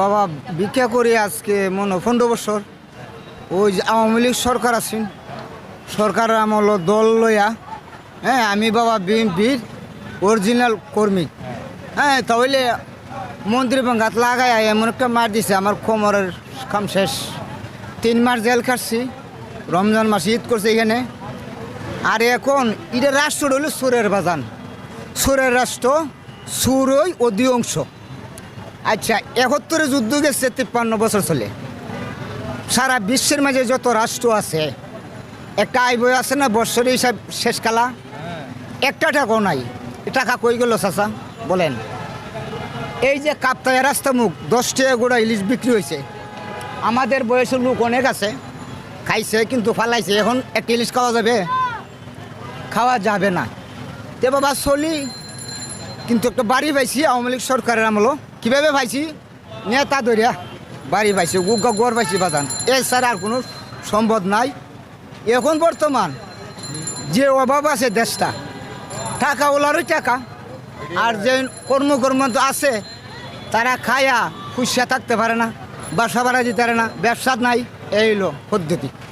বাবা ভিক্ষা করি আজকে 15 বছর। ওই যে আওয়ামী লীগ সরকার আছেন, সরকারের আমল দল লইয়া। হ্যাঁ, আমি বাবা বিএনপির অরিজিনাল কর্মী। হ্যাঁ, তাহলে মন্ত্রী বাঙ্গাত লাগাই এমন একটা মার দিছে, আমার কোমরের কাম শেষ। 3 মাস জেল খাটছি, রমজান মাসে ঈদ করছে এখানে। আর এখন এটা রাষ্ট্র হইল সুরের বাজান, সুরের রাষ্ট্র, সুরই অধিকাংশ। আচ্ছা, 71 যুদ্ধ গেছে, 53 বছর চলে। সারা বিশ্বের মাঝে যত রাষ্ট্র আছে, একটা আয় বই আছে না, বৎসরে হিসাব শেষ কালা, একটা টাকাও নাই। টাকা কই গেল চাচা বলেন? এই যে কাপ্তায় রাস্তা মুখ 10 টাকা গোড়া ইলিশ বিক্রি হয়েছে। আমাদের বয়সের লোক অনেক আছে, খাইছে কিন্তু ফালাইছে। এখন একটা ইলিশ খাওয়া যাবে? খাওয়া যাবে না। তে বাবা চলি, কিন্তু একটা বাড়ি পাইছি আওয়ামী লীগ সরকারের আমলো। কীভাবে পাইছি? নেতা ধরিয়া বাড়ি পাইছি, গড় পাইছি বাজান। এছাড়া আর কোনো সম্ভব নাই। এখন বর্তমান যে অভাব আছে দেশটা, টাকা ওলারই টাকা, আর যে কর্মকর্ম আছে তারা খায়া খুশিয়া থাকতে পারে না, বাসা ভাড়া দিতে পারে না, ব্যবসা নাই। এই হলো পদ্ধতি।